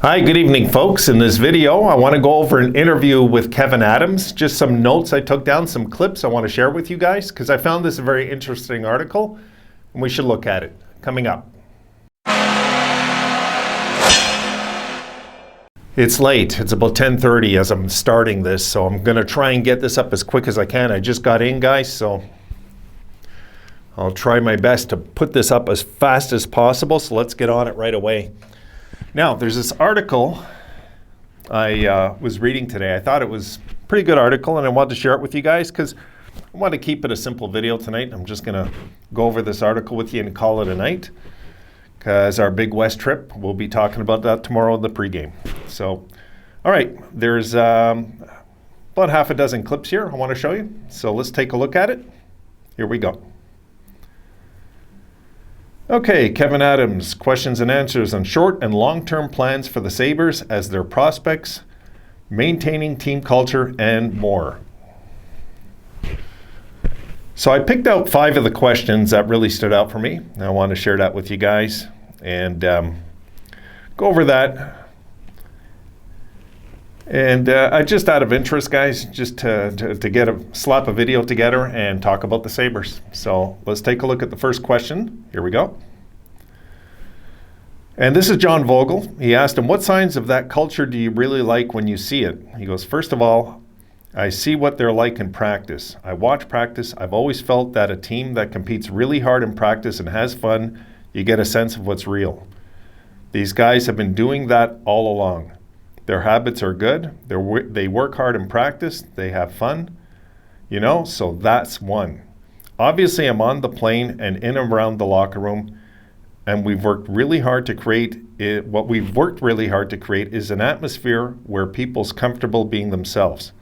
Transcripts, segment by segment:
Hi, good evening, folks. In this video, I want to go over an interview with Kevyn Adams. Just some notes I took down, some clips I want to share with you guys, because I found this a very interesting article, and we should look at it. Coming up. It's late. It's about 10:30 as I'm starting this, so I'm going to try and get this up as quick as I can. I just got in, guys, so I'll try my best to put this up as fast as possible, so let's get on it right away. Now, there's this article I was reading today. I thought it was a pretty good article, and I wanted to share it with you guys because I want to keep it a simple video tonight. I'm just going to go over this article with you and call it a night because our Big West trip, we'll be talking about that tomorrow in the pregame. So, all right, there's about half a dozen clips here I want to show you. So let's take a look at it. Here we go. Okay, Kevyn Adams, questions and answers on short and long-term plans for the Sabres as their prospects, maintaining team culture, and more. So I picked out 5 of the questions that really stood out for me. And I want to share that with you guys and go over that. And I just out of interest, guys, just to slap a video together and talk about the Sabres. So let's take a look at the first question. Here we go. And this is John Vogl. He asked him, what signs of that culture do you really like when you see it? He goes, first of all, I see what they're like in practice. I watch practice. I've always felt that a team that competes really hard in practice and has fun, you get a sense of what's real. These guys have been doing that all along. Their habits are good. They work hard in practice. They have fun, so that's one. Obviously, I'm on the plane and in and around the locker room, and we've worked really hard to create it. What we've worked really hard to create is an atmosphere where people's comfortable being themselves.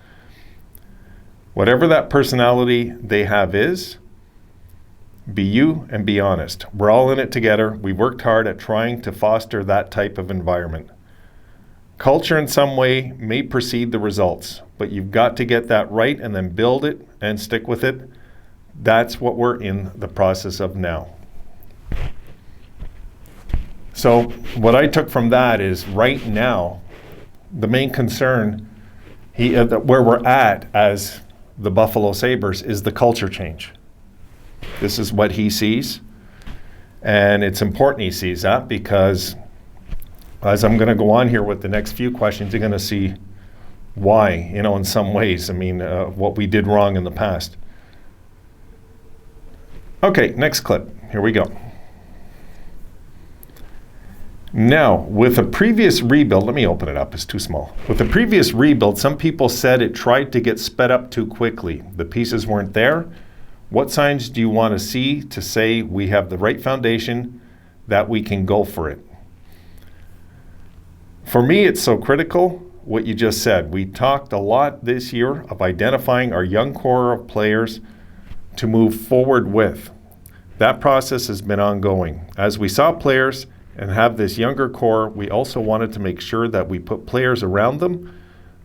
Whatever that personality they have is, be you and be honest. We're all in it together. We worked hard at trying to foster that type of environment. Culture in some way may precede the results, but you've got to get that right and then build it and stick with it. That's what we're in the process of now. So what I took from that is right now, the main concern where we're at as the Buffalo Sabres is the culture change. This is what he sees, and it's important he sees that because as I'm going to go on here with the next few questions, you're going to see why, in some ways, what we did wrong in the past. Okay, next clip. Here we go. Now, with a previous rebuild, let me open it up, it's too small. With the previous rebuild, some people said it tried to get sped up too quickly. The pieces weren't there. What signs do you want to see to say we have the right foundation, that we can go for it? For me, it's so critical what you just said. We talked a lot this year of identifying our young core of players to move forward with. That process has been ongoing. As we saw players and have this younger core, we also wanted to make sure that we put players around them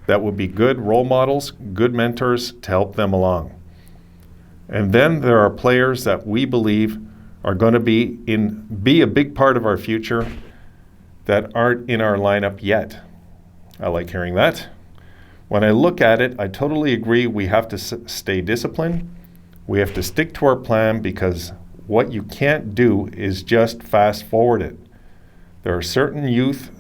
that would be good role models, good mentors to help them along. And then there are players that we believe are going to be a big part of our future that aren't in our lineup yet. I like hearing that. When I look at it, I totally agree we have to stay disciplined. We have to stick to our plan because what you can't do is just fast forward it. There are certain youth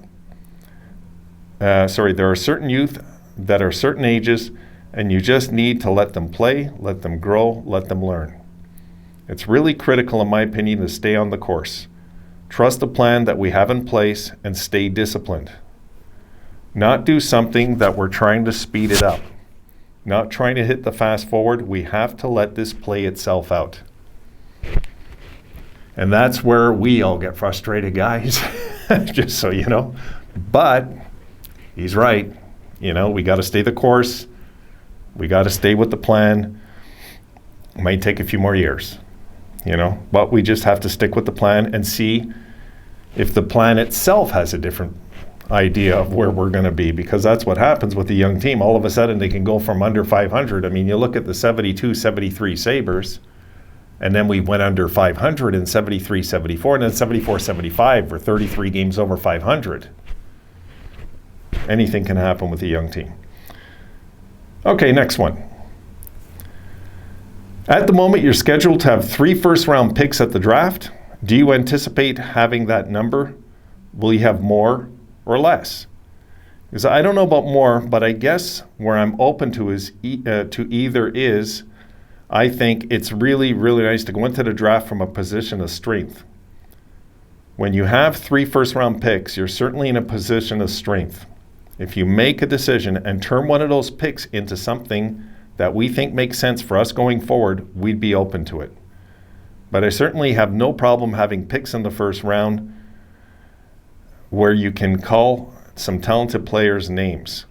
that are certain ages, and you just need to let them play, let them grow, let them learn. It's really critical, in my opinion, to stay on the course. Trust the plan that we have in place and stay disciplined. Not do something that we're trying to speed it up. Not trying to hit the fast forward. We have to let this play itself out. And that's where we all get frustrated, guys, just so you know. But he's right. We got to stay the course. We got to stay with the plan. It might take a few more years, but we just have to stick with the plan and see if the plan itself has a different idea of where we're going to be, because that's what happens with the young team. All of a sudden, they can go from under 500. You look at the 72-73 Sabres, And then we went under 500 in 73, 74, and then 74, 75 for 33 games over 500. anything can happen with a young team. Okay, next one. At the moment, you're scheduled to have 3 first-round picks at the draft. Do you anticipate having that number? Will you have more or less? Because I don't know about more, but I guess where I'm open to is to either is, I think it's really, really nice to go into the draft from a position of strength. When you have 3 first-round picks, you're certainly in a position of strength. If you make a decision and turn one of those picks into something that we think makes sense for us going forward, we'd be open to it. But I certainly have no problem having picks in the first round where you can call some talented players' names,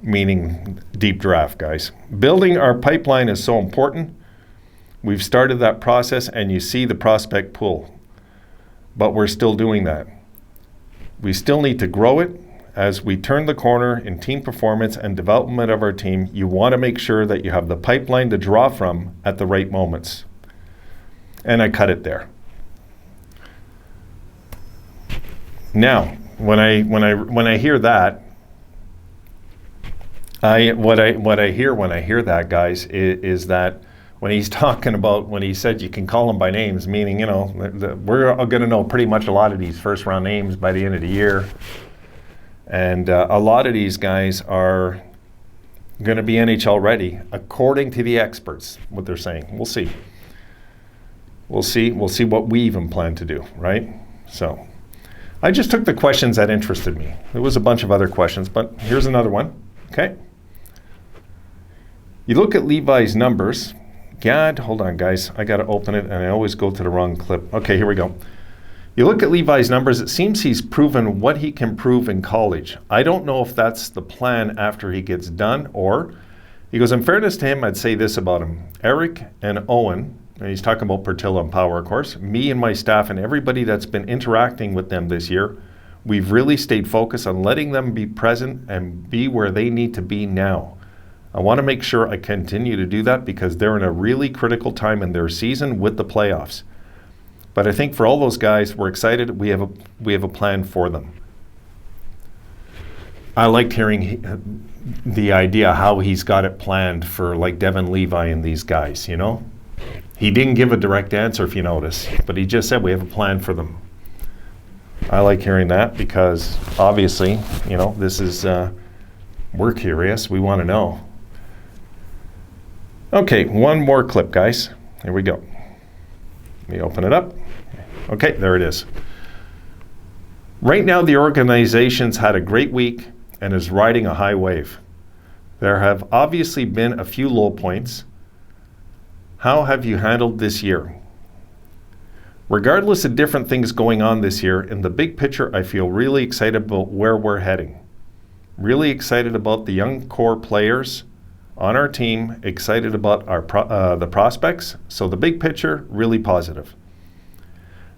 meaning deep draft, guys. Building our pipeline is so important. We've started that process, and you see the prospect pool. But we're still doing that. We still need to grow it. As we turn the corner in team performance and development of our team, you want to make sure that you have the pipeline to draw from at the right moments. And I cut it there. Now, when I hear that, what I hear that, guys, is that when he's talking about, when he said you can call them by names, meaning, you know, we're going to know pretty much a lot of these first round names by the end of the year. And a lot of these guys are going to be NHL ready, according to the experts, what they're saying. We'll see. We'll see what we even plan to do, right? So I just took the questions that interested me. There was a bunch of other questions, but here's another one, okay? You look at Levi's numbers. God, hold on, guys. I got to open it, and I always go to the wrong clip. Okay, here we go. You look at Levi's numbers, it seems he's proven what he can prove in college. I don't know if that's the plan after he gets done, or, he goes, in fairness to him, I'd say this about him. Eric and Owen, and he's talking about Portillo and Power, of course, me and my staff and everybody that's been interacting with them this year, we've really stayed focused on letting them be present and be where they need to be now. I want to make sure I continue to do that because they're in a really critical time in their season with the playoffs. But I think for all those guys, we're excited. We have a plan for them. I liked hearing the idea how he's got it planned for like Devin Levi and these guys, you know? He didn't give a direct answer, if you notice, but he just said we have a plan for them. I like hearing that because obviously, you know, this is, we're curious. We want to know. Okay, one more clip, guys. Here we go. Let me open it up. Okay, there it is. Right now, the organization's had a great week and is riding a high wave. There have obviously been a few low points. How have you handled this year? Regardless of different things going on this year, in the big picture, I feel really excited about where we're heading. Really excited about the young core players on our team, excited about our the prospects. So the big picture, really positive.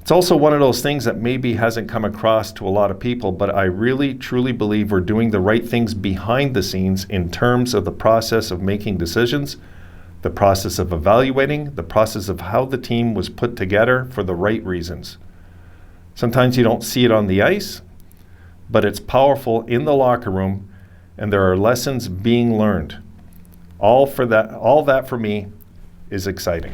It's also one of those things that maybe hasn't come across to a lot of people, but I really, truly believe we're doing the right things behind the scenes in terms of the process of making decisions, the process of evaluating, the process of how the team was put together for the right reasons. Sometimes you don't see it on the ice, but it's powerful in the locker room, and there are lessons being learned. All that for me is exciting.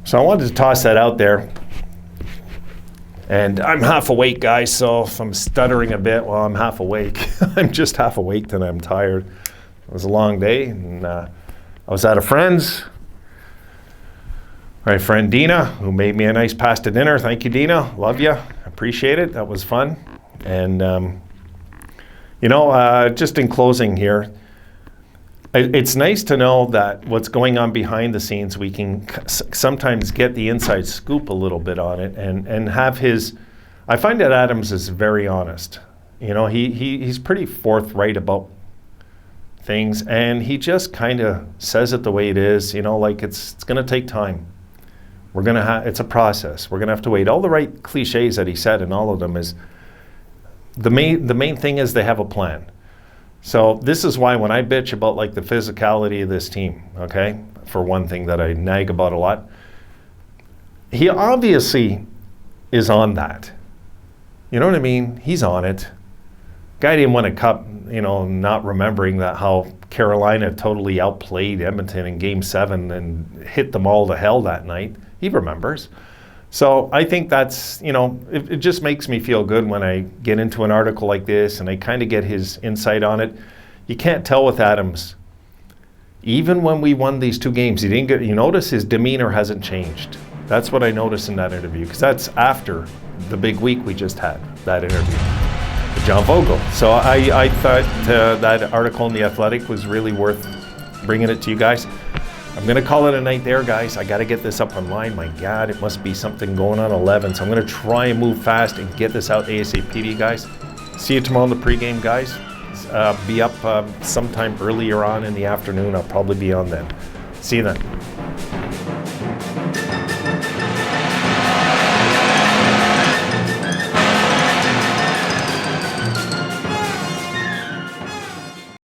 So I wanted to toss that out there. And I'm half awake, guys, so if I'm stuttering a bit while I'm half awake, I'm just half awake and I'm tired. It was a long day, and I was at a friend's. My friend Dina, who made me a nice pasta dinner. Thank you, Dina. Love you. Appreciate it. That was fun. And, just in closing here, it's nice to know that what's going on behind the scenes, we can sometimes get the inside scoop a little bit on it and have his. I find that Adams is very honest. You know, he's pretty forthright about things, and he just kind of says it the way it is. You know, like it's going to take time. We're going to have, it's a process. We're going to have to wait. All the right cliches that he said in all of them is, the main thing is they have a plan. So this is why when I bitch about like the physicality of this team, okay, for one thing that I nag about a lot, he obviously is on that. You know what I mean? He's on it. Guy didn't win a cup, not remembering that how Carolina totally outplayed Edmonton in Game 7 and hit them all to hell that night. He remembers. So I think that's, it just makes me feel good when I get into an article like this and I kind of get his insight on it. You can't tell with Adams. Even when we won these 2 games, you notice his demeanor hasn't changed. That's what I noticed in that interview, because that's after the big week we just had, that interview. John Vogl. So I thought that article in The Athletic was really worth bringing it to you guys. I'm going to call it a night there, guys. I got to get this up online. My God, it must be something going on 11. So I'm going to try and move fast and get this out ASAP to you guys. See you tomorrow in the pregame, guys. Be up sometime earlier on in the afternoon. I'll probably be on then. See you then.